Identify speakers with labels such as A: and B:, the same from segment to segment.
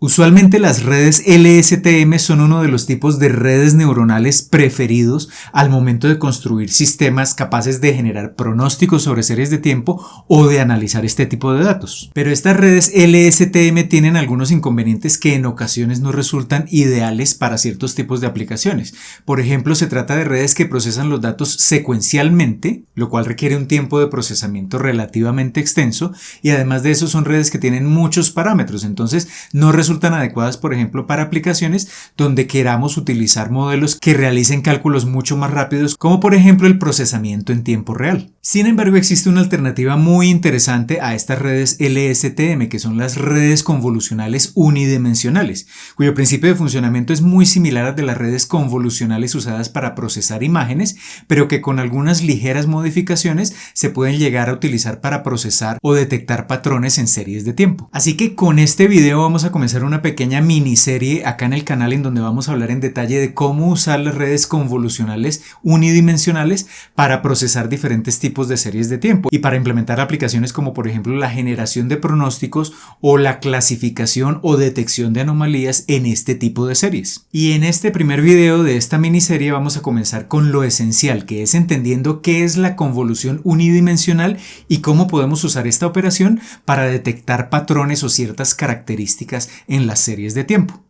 A: Usualmente las redes LSTM son uno de los tipos de redes neuronales preferidos al momento de construir sistemas capaces de generar pronósticos sobre series de tiempo o de analizar este tipo de datos. Pero estas redes LSTM tienen algunos inconvenientes que en ocasiones no resultan ideales para ciertos tipos de aplicaciones. Por ejemplo, se trata de redes que procesan los datos secuencialmente, lo cual requiere un tiempo de procesamiento relativamente extenso, y además de eso son redes que tienen muchos parámetros, entonces no resultan adecuadas, por ejemplo, para aplicaciones donde queramos utilizar modelos que realicen cálculos mucho más rápidos, como por ejemplo el procesamiento en tiempo real. Sin embargo, existe una alternativa muy interesante a estas redes LSTM, que son las redes convolucionales unidimensionales, cuyo principio de funcionamiento es muy similar al de las redes convolucionales usadas para procesar imágenes, pero que con algunas ligeras modificaciones se pueden llegar a utilizar para procesar o detectar patrones en series de tiempo. Así que con este video vamos a comenzar una pequeña miniserie acá en el canal en donde vamos a hablar en detalle de cómo usar las redes convolucionales unidimensionales para procesar diferentes tipos de series de tiempo y para implementar aplicaciones como por ejemplo la generación de pronósticos o la clasificación o detección de anomalías en este tipo de series. Y en este primer video de esta miniserie vamos a comenzar con lo esencial, que es entendiendo qué es la convolución unidimensional y cómo podemos usar esta operación para detectar patrones o ciertas características en las series de tiempo.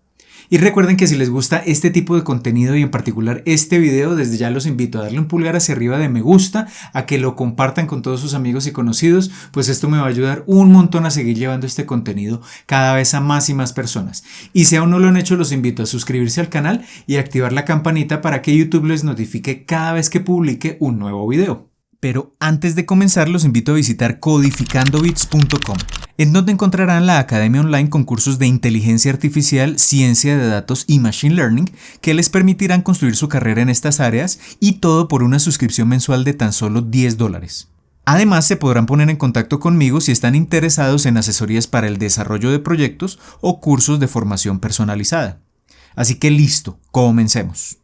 A: Y recuerden que si les gusta este tipo de contenido y en particular este video, desde ya los invito a darle un pulgar hacia arriba de me gusta, a que lo compartan con todos sus amigos y conocidos, pues esto me va a ayudar un montón a seguir llevando este contenido cada vez a más y más personas. Y si aún no lo han hecho, los invito a suscribirse al canal y activar la campanita para que YouTube les notifique cada vez que publique un nuevo video. Pero antes de comenzar, los invito a visitar codificandobits.com, en donde encontrarán la academia online con cursos de inteligencia artificial, ciencia de datos y machine learning que les permitirán construir su carrera en estas áreas, y todo por una suscripción mensual de tan solo $10. Además, se podrán poner en contacto conmigo si están interesados en asesorías para el desarrollo de proyectos o cursos de formación personalizada. Así que listo, comencemos.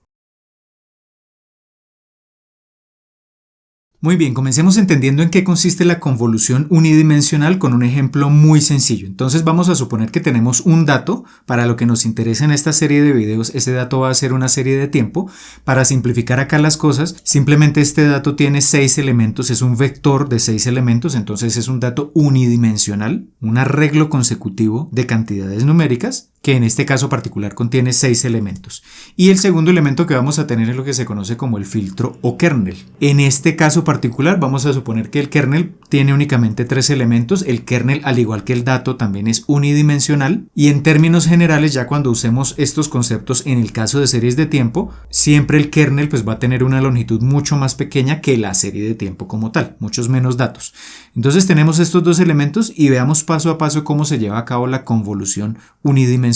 A: Muy bien, comencemos entendiendo en qué consiste la convolución unidimensional con un ejemplo muy sencillo. Entonces vamos a suponer que tenemos un dato. Para lo que nos interesa en esta serie de videos, ese dato va a ser una serie de tiempo. Para simplificar acá las cosas, simplemente este dato tiene 6 elementos, es un vector de 6 elementos, entonces es un dato unidimensional, un arreglo consecutivo de cantidades numéricas, que en este caso particular contiene 6 elementos. Y el segundo elemento que vamos a tener es lo que se conoce como el filtro o kernel. En este caso particular vamos a suponer que el kernel tiene únicamente 3 elementos. El kernel, al igual que el dato, también es unidimensional. Y en términos generales, ya cuando usemos estos conceptos en el caso de series de tiempo, siempre el kernel pues va a tener una longitud mucho más pequeña que la serie de tiempo como tal, muchos menos datos. Entonces tenemos estos dos elementos y veamos paso a paso cómo se lleva a cabo la convolución unidimensional.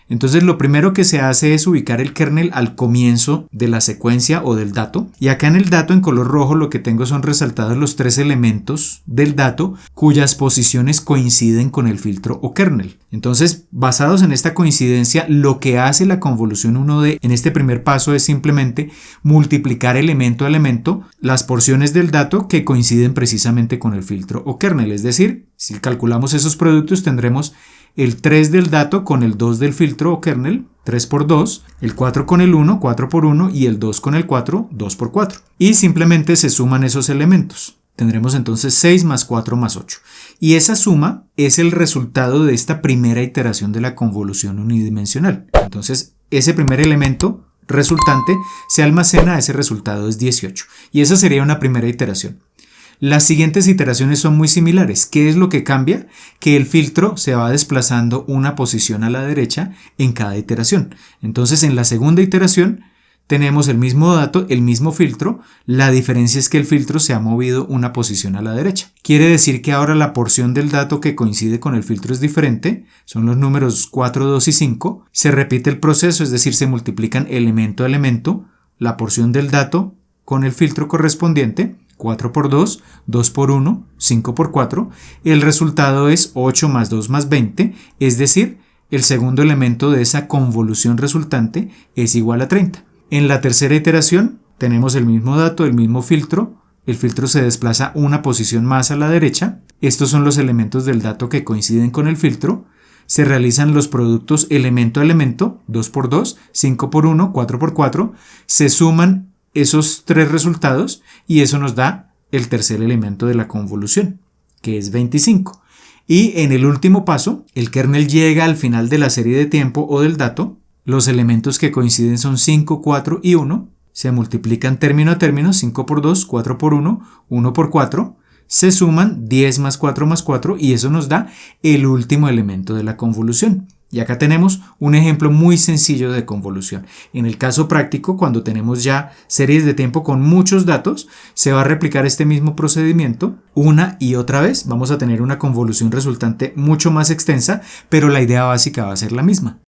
A: Entonces lo primero que se hace es ubicar el kernel al comienzo de la secuencia o del dato, y acá en el dato en color rojo lo que tengo son resaltados los 3 elementos del dato cuyas posiciones coinciden con el filtro o kernel. Entonces, basados en esta coincidencia, lo que hace la convolución 1D en este primer paso es simplemente multiplicar elemento a elemento las porciones del dato que coinciden precisamente con el filtro o kernel. Es decir, si calculamos esos productos tendremos el 3 del dato con el 2 del filtro o kernel, 3 por 2, el 4 con el 1, 4 por 1, y el 2 con el 4, 2 por 4. Y simplemente se suman esos elementos. Tendremos entonces 6 más 4 más 8. Y esa suma es el resultado de esta primera iteración de la convolución unidimensional. Entonces, ese primer elemento resultante se almacena, ese resultado es 18. Y esa sería una primera iteración. Las siguientes iteraciones son muy similares. ¿Qué es lo que cambia? Que el filtro se va desplazando una posición a la derecha en cada iteración. Entonces, en la segunda iteración tenemos el mismo dato, el mismo filtro. La diferencia es que el filtro se ha movido una posición a la derecha. Quiere decir que ahora la porción del dato que coincide con el filtro es diferente. Son los números 4, 2 y 5. Se repite el proceso, es decir, se multiplican elemento a elemento la porción del dato con el filtro correspondiente. 4 por 2, 2 por 1, 5 por 4. El resultado es 8 más 2 más 20, es decir, el segundo elemento de esa convolución resultante es igual a 30. En la tercera iteración tenemos el mismo dato, el mismo filtro. El filtro se desplaza una posición más a la derecha. Estos son los elementos del dato que coinciden con el filtro. se realizan los productos elemento a elemento, 2 por 2, 5 por 1, 4 por 4, se suman esos tres resultados y eso nos da el tercer elemento de la convolución, que es 25. Y en el último paso, el kernel llega al final de la serie de tiempo o del dato, los elementos que coinciden son 5, 4 y 1, se multiplican término a término, 5 por 2, 4 por 1, 1 por 4, se suman 10 más 4 y eso nos da el último elemento de la convolución. Y acá tenemos un ejemplo muy sencillo de convolución. En el caso práctico, cuando tenemos ya series de tiempo con muchos datos, se va a replicar este mismo procedimiento una y otra vez. Vamos a tener una convolución resultante mucho más extensa, pero la idea básica va a ser la misma.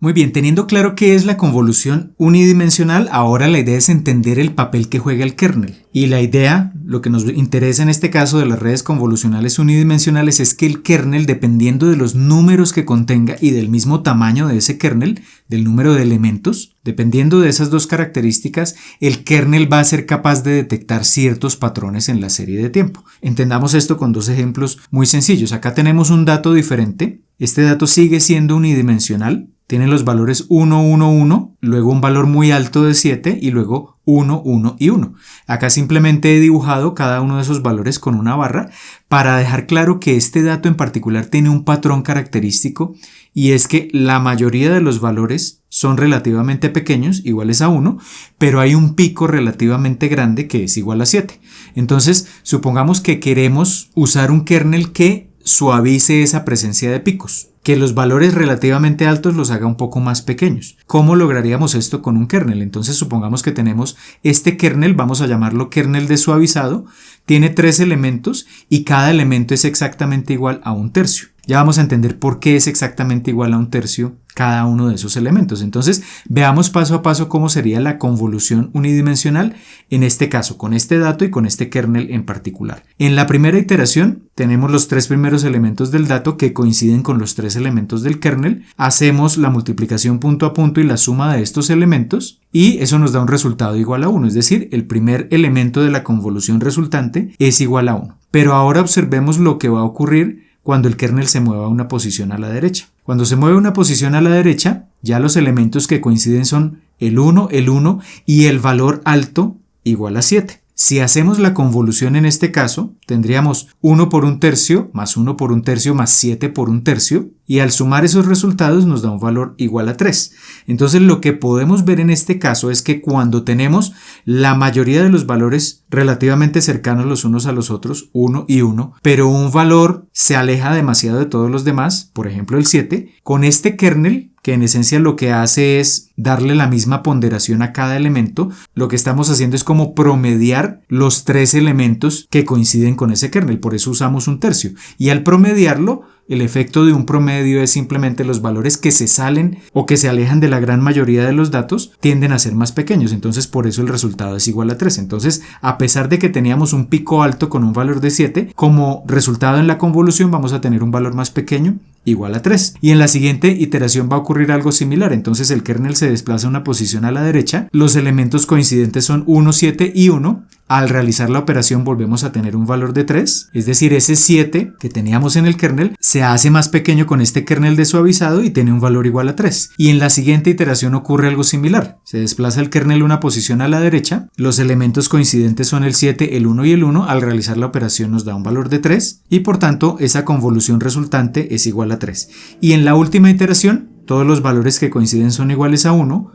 A: Muy bien, teniendo claro qué es la convolución unidimensional, ahora la idea es entender el papel que juega el kernel. Y la idea, lo que nos interesa en este caso de las redes convolucionales unidimensionales, es que el kernel, dependiendo de los números que contenga y del mismo tamaño de ese kernel, del número de elementos, dependiendo de esas dos características, el kernel va a ser capaz de detectar ciertos patrones en la serie de tiempo. Entendamos esto con dos ejemplos muy sencillos. Acá tenemos un dato diferente. Este dato sigue siendo unidimensional. Tiene los valores 1, 1, 1, luego un valor muy alto de 7 y luego 1, 1 y 1. Acá simplemente he dibujado cada uno de esos valores con una barra para dejar claro que este dato en particular tiene un patrón característico y es que la mayoría de los valores son relativamente pequeños, iguales a 1, pero hay un pico relativamente grande que es igual a 7. Entonces, supongamos que queremos usar un kernel que suavice esa presencia de picos, que los valores relativamente altos los haga un poco más pequeños. ¿Cómo lograríamos esto con un kernel? Entonces supongamos que tenemos este kernel, vamos a llamarlo kernel desuavizado, tiene 3 elementos y cada elemento es exactamente igual a 1/3. Ya vamos a entender por qué es exactamente igual a 1/3 cada uno de esos elementos. Entonces veamos paso a paso cómo sería la convolución unidimensional en este caso, con este dato y con este kernel en particular. En la primera iteración tenemos los 3 primeros elementos del dato que coinciden con los 3 elementos del kernel, hacemos la multiplicación punto a punto y la suma de estos elementos y eso nos da un resultado igual a 1, es decir, el primer elemento de la convolución resultante es igual a 1. Pero ahora observemos lo que va a ocurrir cuando el kernel se mueva a una posición a la derecha. Cuando se mueve una posición a la derecha, ya los elementos que coinciden son el 1 y el valor alto igual a 7. Si hacemos la convolución en este caso, tendríamos 1 por 1/3 más 1 por 1/3 más 7 por 1/3 y al sumar esos resultados nos da un valor igual a 3. Entonces lo que podemos ver en este caso es que cuando tenemos la mayoría de los valores relativamente cercanos los unos a los otros, 1 y 1, pero un valor se aleja demasiado de todos los demás, por ejemplo el 7, con este kernel, que en esencia lo que hace es darle la misma ponderación a cada elemento, lo que estamos haciendo es como promediar los 3 elementos que coinciden con ese kernel, por eso usamos 1/3. Y al promediarlo, el efecto de un promedio es simplemente los valores que se salen o que se alejan de la gran mayoría de los datos tienden a ser más pequeños, entonces por eso el resultado es igual a 3. Entonces, a pesar de que teníamos un pico alto con un valor de 7, como resultado en la convolución vamos a tener un valor más pequeño igual a 3. Y en la siguiente iteración va a ocurrir algo similar, entonces el kernel se desplaza a una posición a la derecha, los elementos coincidentes son 1, 7 y 1, al realizar la operación volvemos a tener un valor de 3, es decir, ese 7 que teníamos en el kernel se hace más pequeño con este kernel desuavizado y tiene un valor igual a 3. Y en la siguiente iteración ocurre algo similar, se desplaza el kernel una posición a la derecha, los elementos coincidentes son el 7, el 1 y el 1, al realizar la operación nos da un valor de 3 y por tanto esa convolución resultante es igual a 3. Y en la última iteración, todos los valores que coinciden son iguales a 1,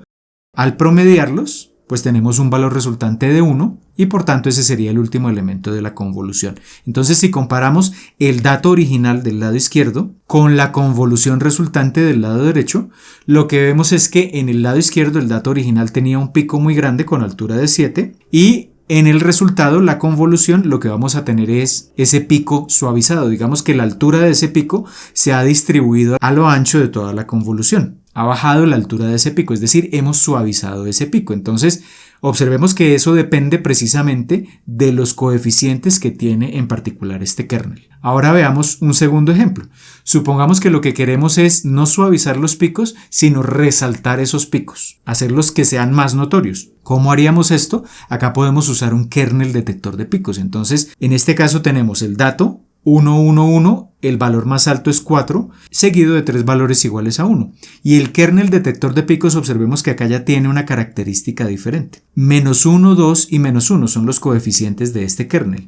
A: al promediarlos, pues tenemos un valor resultante de 1 y por tanto ese sería el último elemento de la convolución. Entonces si comparamos el dato original del lado izquierdo con la convolución resultante del lado derecho, lo que vemos es que en el lado izquierdo el dato original tenía un pico muy grande con altura de 7 y en el resultado, la convolución, lo que vamos a tener es ese pico suavizado. Digamos que la altura de ese pico se ha distribuido a lo ancho de toda la convolución. Ha bajado la altura de ese pico, es decir, hemos suavizado ese pico. Entonces, observemos que eso depende precisamente de los coeficientes que tiene en particular este kernel. Ahora veamos un segundo ejemplo. Supongamos que lo que queremos es no suavizar los picos, sino resaltar esos picos, hacerlos que sean más notorios. ¿Cómo haríamos esto? Acá podemos usar un kernel detector de picos. Entonces, en este caso tenemos el dato 1, 1, 1, el valor más alto es 4, seguido de 3 valores iguales a 1. Y el kernel detector de picos, observemos que acá ya tiene una característica diferente. Menos 1, 2 y menos 1 son los coeficientes de este kernel.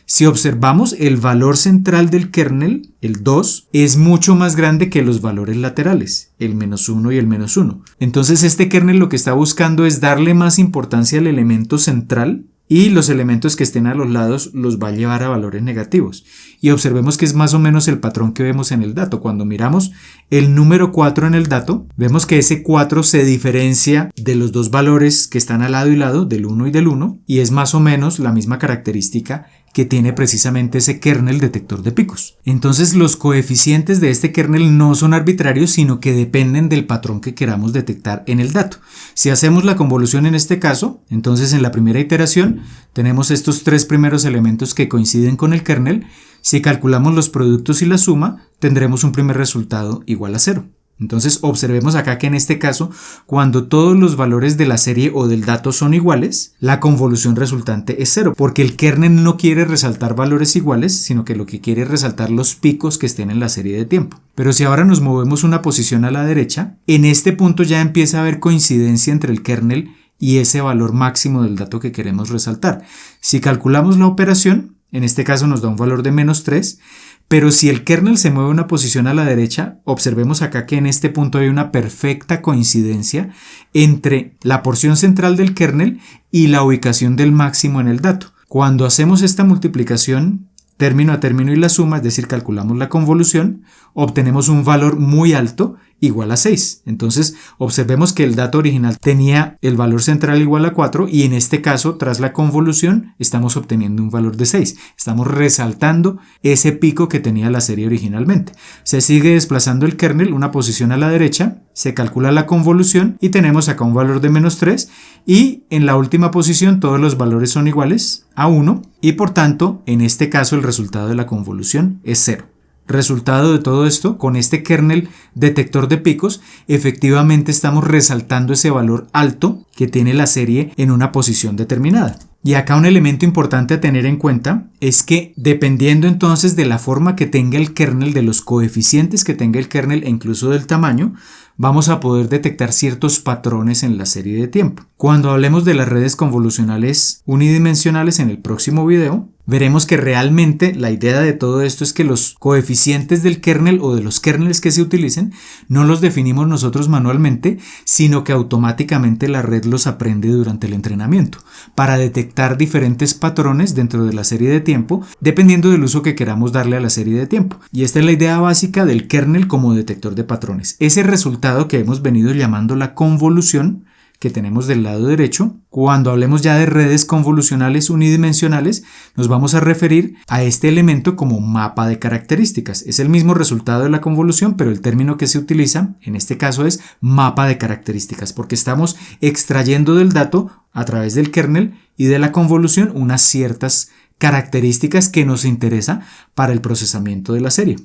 A: Si observamos, el valor central del kernel, el 2, es mucho más grande que los valores laterales, el menos 1 y el menos 1. Entonces este kernel lo que está buscando es darle más importancia al elemento central, y los elementos que estén a los lados los va a llevar a valores negativos. Y observemos que es más o menos el patrón que vemos en el dato. Cuando miramos el número 4 en el dato, vemos que ese 4 se diferencia de los dos valores que están al lado y lado, del 1 y del 1, y es más o menos la misma característica que tiene precisamente ese kernel detector de picos. Entonces los coeficientes de este kernel no son arbitrarios, sino que dependen del patrón que queramos detectar en el dato. Si hacemos la convolución en este caso, entonces en la primera iteración tenemos estos 3 primeros elementos que coinciden con el kernel. Si calculamos los productos y la suma, tendremos un primer resultado igual a 0. Entonces observemos acá que en este caso, cuando todos los valores de la serie o del dato son iguales, la convolución resultante es 0, porque el kernel no quiere resaltar valores iguales, sino que lo que quiere es resaltar los picos que estén en la serie de tiempo. Pero si ahora nos movemos una posición a la derecha, en este punto ya empieza a haber coincidencia entre el kernel y ese valor máximo del dato que queremos resaltar. Si calculamos la operación, en este caso nos da un valor de menos 3, pero si el kernel se mueve una posición a la derecha, observemos acá que en este punto hay una perfecta coincidencia entre la porción central del kernel y la ubicación del máximo en el dato. Cuando hacemos esta multiplicación término a término y la suma, es decir, calculamos la convolución, obtenemos un valor muy alto igual a 6. Entonces observemos que el dato original tenía el valor central igual a 4 y en este caso, tras la convolución, estamos obteniendo un valor de 6. Estamos resaltando ese pico que tenía la serie originalmente. Se sigue desplazando el kernel una posición a la derecha, se calcula la convolución y tenemos acá un valor de menos 3 y en la última posición todos los valores son iguales a 1 y por tanto, en este caso el resultado de la convolución es 0. Resultado de todo esto, con este kernel detector de picos, efectivamente estamos resaltando ese valor alto que tiene la serie en una posición determinada. Y acá un elemento importante a tener en cuenta es que dependiendo entonces de la forma que tenga el kernel, de los coeficientes que tenga el kernel e incluso del tamaño, vamos a poder detectar ciertos patrones en la serie de tiempo. Cuando hablemos de las redes convolucionales unidimensionales en el próximo video, veremos que realmente la idea de todo esto es que los coeficientes del kernel o de los kernels que se utilicen no los definimos nosotros manualmente, sino que automáticamente la red los aprende durante el entrenamiento para detectar diferentes patrones dentro de la serie de tiempo dependiendo del uso que queramos darle a la serie de tiempo. Y esta es la idea básica del kernel como detector de patrones. Ese resultado que hemos venido llamando la convolución que tenemos del lado derecho, cuando hablemos ya de redes convolucionales unidimensionales, nos vamos a referir a este elemento como mapa de características. Es el mismo resultado de la convolución, pero el término que se utiliza en este caso es mapa de características, porque estamos extrayendo del dato a través del kernel y de la convolución unas ciertas características que nos interesa para el procesamiento de la serie.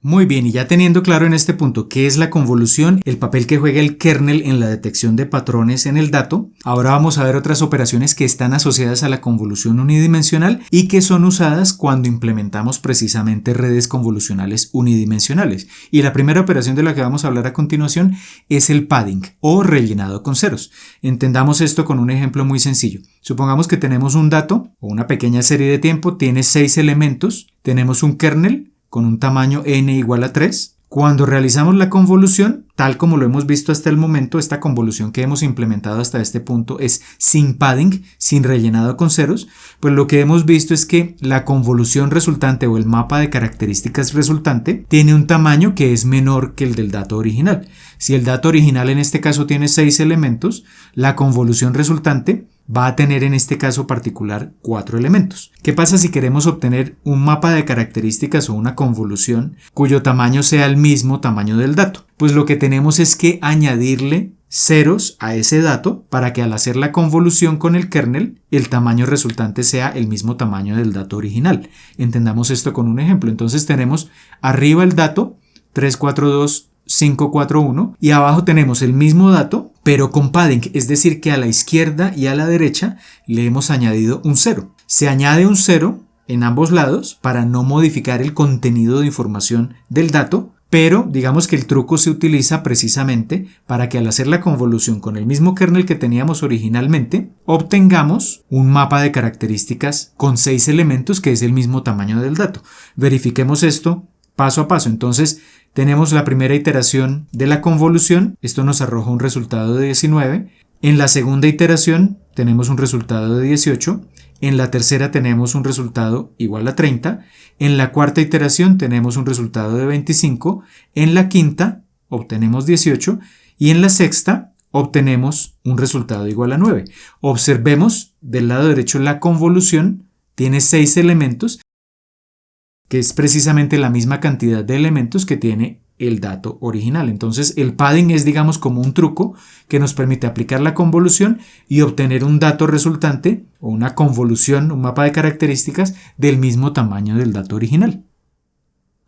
A: Muy bien, y ya teniendo claro en este punto qué es la convolución, el papel que juega el kernel en la detección de patrones en el dato, ahora vamos a ver otras operaciones que están asociadas a la convolución unidimensional y que son usadas cuando implementamos precisamente redes convolucionales unidimensionales. Y la primera operación de la que vamos a hablar a continuación es el padding o rellenado con ceros. Entendamos esto con un ejemplo muy sencillo. Supongamos que tenemos un dato o una pequeña serie de tiempo, tiene 6 elementos, tenemos un kernel con un tamaño n igual a 3. Cuando realizamos la convolución, tal como lo hemos visto hasta el momento, esta convolución que hemos implementado hasta este punto es sin padding, sin rellenado con ceros, pues lo que hemos visto es que la convolución resultante o el mapa de características resultante tiene un tamaño que es menor que el del dato original. Si el dato original en este caso tiene 6 elementos, la convolución resultante va a tener en este caso particular 4 elementos. ¿Qué pasa si queremos obtener un mapa de características o una convolución cuyo tamaño sea el mismo tamaño del dato? Pues lo que tenemos es que añadirle ceros a ese dato para que al hacer la convolución con el kernel el tamaño resultante sea el mismo tamaño del dato original. Entendamos esto con un ejemplo. Entonces tenemos arriba el dato 342 541 y abajo tenemos el mismo dato pero con padding, es decir que a la izquierda y a la derecha le hemos añadido un 0. Se añade un 0 en ambos lados para no modificar el contenido de información del dato, pero digamos que el truco se utiliza precisamente para que al hacer la convolución con el mismo kernel que teníamos originalmente, obtengamos un mapa de características con 6 elementos que es el mismo tamaño del dato. Verifiquemos esto paso a paso. Entonces tenemos la primera iteración de la convolución, esto nos arroja un resultado de 19. En la segunda iteración tenemos un resultado de 18. En la tercera tenemos un resultado igual a 30. En la cuarta iteración tenemos un resultado de 25. En la quinta obtenemos 18. Y en la sexta obtenemos un resultado igual a 9. Observemos del lado derecho la convolución tiene 6 elementos, que es precisamente la misma cantidad de elementos que tiene el dato original. Entonces el padding es, digamos, como un truco que nos permite aplicar la convolución y obtener un dato resultante o una convolución, un mapa de características del mismo tamaño del dato original.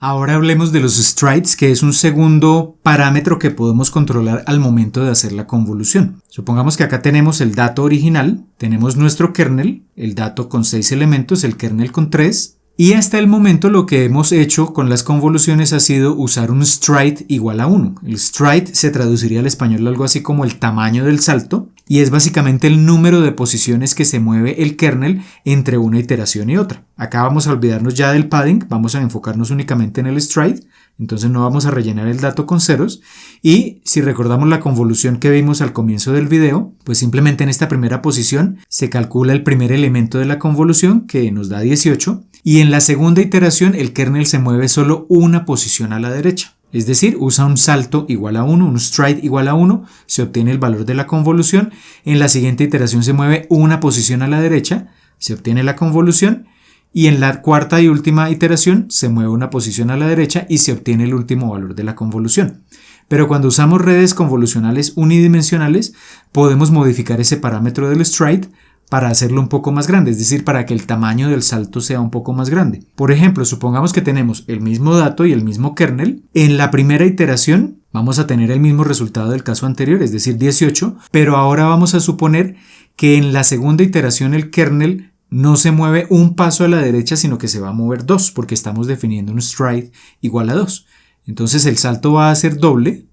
A: Ahora hablemos de los strides, que es un segundo parámetro que podemos controlar al momento de hacer la convolución. Supongamos que acá tenemos el dato original, tenemos nuestro kernel, el dato con 6 elementos, el kernel con 3. Y hasta el momento lo que hemos hecho con las convoluciones ha sido usar un stride igual a 1. El stride se traduciría al español algo así como el tamaño del salto y es básicamente el número de posiciones que se mueve el kernel entre una iteración y otra. Acá vamos a olvidarnos ya del padding, vamos a enfocarnos únicamente en el stride, entonces no vamos a rellenar el dato con ceros y si recordamos la convolución que vimos al comienzo del video, pues simplemente en esta primera posición se calcula el primer elemento de la convolución que nos da 18 y en la segunda iteración el kernel se mueve solo una posición a la derecha. Es decir, usa un salto igual a 1, un stride igual a 1, se obtiene el valor de la convolución. En la siguiente iteración se mueve una posición a la derecha, se obtiene la convolución. Y en la cuarta y última iteración se mueve una posición a la derecha y se obtiene el último valor de la convolución. Pero cuando usamos redes convolucionales unidimensionales, podemos modificar ese parámetro del stride para hacerlo un poco más grande, es decir, para que el tamaño del salto sea un poco más grande. Por ejemplo, supongamos que tenemos el mismo dato y el mismo kernel. En la primera iteración vamos a tener el mismo resultado del caso anterior, es decir, 18, pero ahora vamos a suponer que en la segunda iteración el kernel no se mueve un paso a la derecha, sino que se va a mover 2, porque estamos definiendo un stride igual a 2. Entonces el salto va a ser doble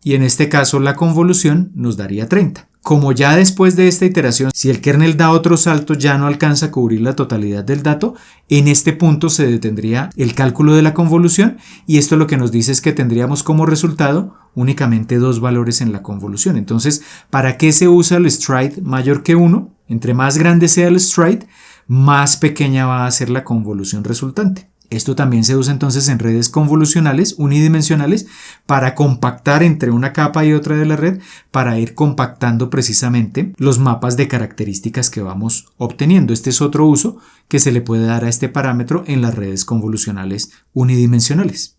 A: y en este caso la convolución nos daría 30. Como ya después de esta iteración, si el kernel da otro salto ya no alcanza a cubrir la totalidad del dato, en este punto se detendría el cálculo de la convolución y esto lo que nos dice es que tendríamos como resultado únicamente 2 valores en la convolución. Entonces, ¿para qué se usa el stride mayor que 1? Entre más grande sea el stride, más pequeña va a ser la convolución resultante. Esto también se usa entonces en redes convolucionales unidimensionales para compactar entre una capa y otra de la red para ir compactando precisamente los mapas de características que vamos obteniendo. Este es otro uso que se le puede dar a este parámetro en las redes convolucionales unidimensionales.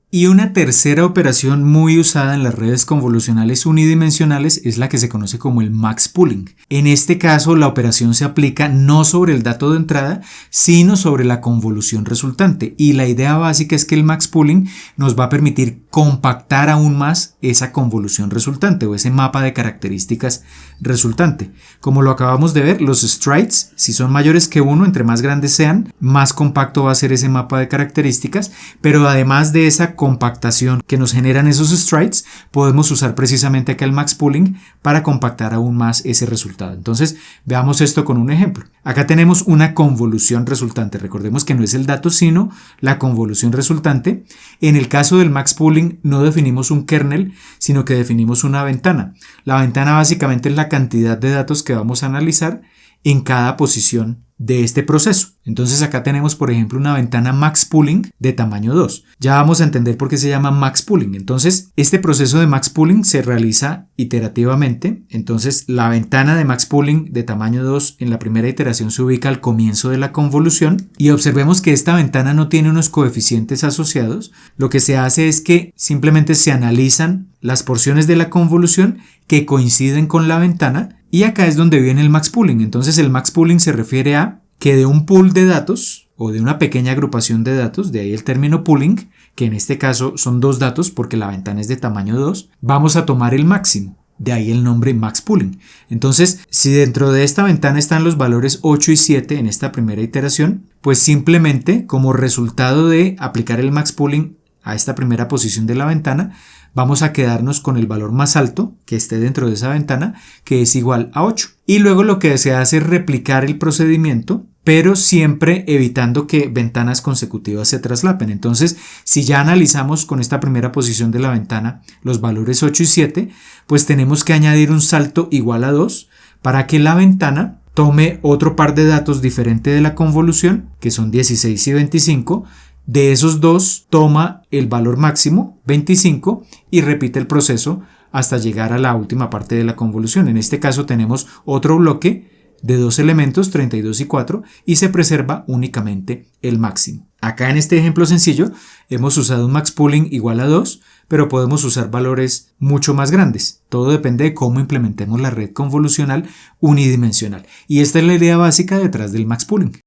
A: Y una tercera operación muy usada en las redes convolucionales unidimensionales es la que se conoce como el max pooling. En este caso, la operación se aplica no sobre el dato de entrada, sino sobre la convolución resultante. Y la idea básica es que el max pooling nos va a permitir compactar aún más esa convolución resultante o ese mapa de características resultante. Como lo acabamos de ver, los strides, si son mayores que 1, entre más grandes sean, más compacto va a ser ese mapa de características, pero además de esa compactación que nos generan esos strides, podemos usar precisamente acá el max pooling para compactar aún más ese resultado. Entonces, veamos esto con un ejemplo. Acá tenemos una convolución resultante. Recordemos que no es el dato, sino la convolución resultante. En el caso del max pooling no definimos un kernel, sino que definimos una ventana. La ventana básicamente es la cantidad de datos que vamos a analizar en cada posición de este proceso. Entonces acá tenemos, por ejemplo, una ventana max pooling de tamaño 2. Ya vamos a entender por qué se llama max pooling. Entonces, este proceso de max pooling se realiza iterativamente. Entonces, la ventana de max pooling de tamaño 2 en la primera iteración se ubica al comienzo de la convolución y observemos que esta ventana no tiene unos coeficientes asociados. Lo que se hace es que simplemente se analizan las porciones de la convolución que coinciden con la ventana. Y acá es donde viene el max pooling. Entonces el max pooling se refiere a que de un pool de datos o de una pequeña agrupación de datos, de ahí el término pooling, que en este caso son 2 datos porque la ventana es de tamaño 2, vamos a tomar el máximo. De ahí el nombre max pooling. Entonces, si dentro de esta ventana están los valores 8 y 7 en esta primera iteración, pues simplemente como resultado de aplicar el max pooling a esta primera posición de la ventana, vamos a quedarnos con el valor más alto que esté dentro de esa ventana, que es igual a 8. Y luego lo que se hace es replicar el procedimiento, pero siempre evitando que ventanas consecutivas se traslapen. Entonces, si ya analizamos con esta primera posición de la ventana los valores 8 y 7, pues tenemos que añadir un salto igual a 2 para que la ventana tome otro par de datos diferente de la convolución, que son 16 y 25. De esos dos toma el valor máximo, 25, y repite el proceso hasta llegar a la última parte de la convolución. En este caso tenemos otro bloque de dos elementos, 32 y 4, y se preserva únicamente el máximo. Acá en este ejemplo sencillo hemos usado un max pooling igual a 2, pero podemos usar valores mucho más grandes. Todo depende de cómo implementemos la red convolucional unidimensional. Y esta es la idea básica detrás del max pooling.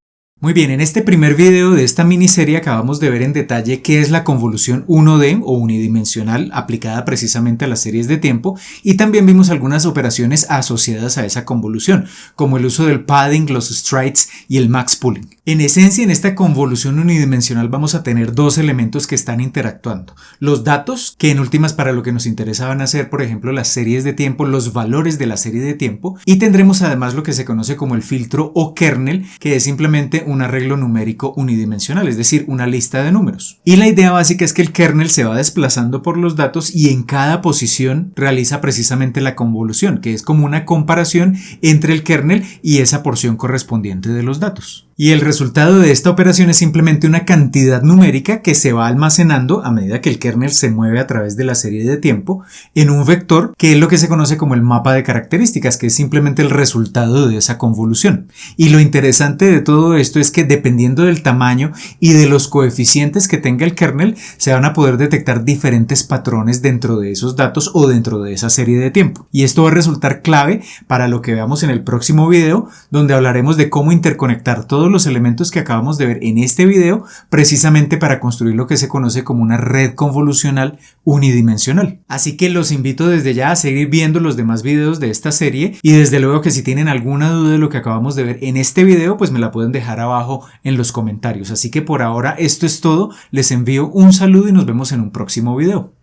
A: Muy bien, en este primer video de esta miniserie acabamos de ver en detalle qué es la convolución 1D o unidimensional aplicada precisamente a las series de tiempo, y también vimos algunas operaciones asociadas a esa convolución, como el uso del padding, los strides y el max pooling. En esencia, en esta convolución unidimensional vamos a tener dos elementos que están interactuando. Los datos, que en últimas para lo que nos interesa van a ser, por ejemplo, las series de tiempo, los valores de la serie de tiempo, y tendremos además lo que se conoce como el filtro o kernel, que es simplemente un arreglo numérico unidimensional, es decir, una lista de números. Y la idea básica es que el kernel se va desplazando por los datos y en cada posición realiza precisamente la convolución, que es como una comparación entre el kernel y esa porción correspondiente de los datos. Y el resultado de esta operación es simplemente una cantidad numérica que se va almacenando a medida que el kernel se mueve a través de la serie de tiempo en un vector, que es lo que se conoce como el mapa de características, que es simplemente el resultado de esa convolución. Y lo interesante de todo esto es que dependiendo del tamaño y de los coeficientes que tenga el kernel, se van a poder detectar diferentes patrones dentro de esos datos o dentro de esa serie de tiempo. Y esto va a resultar clave para lo que veamos en el próximo video, donde hablaremos de cómo interconectar todos los elementos que acabamos de ver en este video, precisamente para construir lo que se conoce como una red convolucional unidimensional. Así que los invito desde ya a seguir viendo los demás videos de esta serie, y desde luego que si tienen alguna duda de lo que acabamos de ver en este video, pues me la pueden dejar abajo en los comentarios. Así que por ahora esto es todo, les envío un saludo y nos vemos en un próximo video.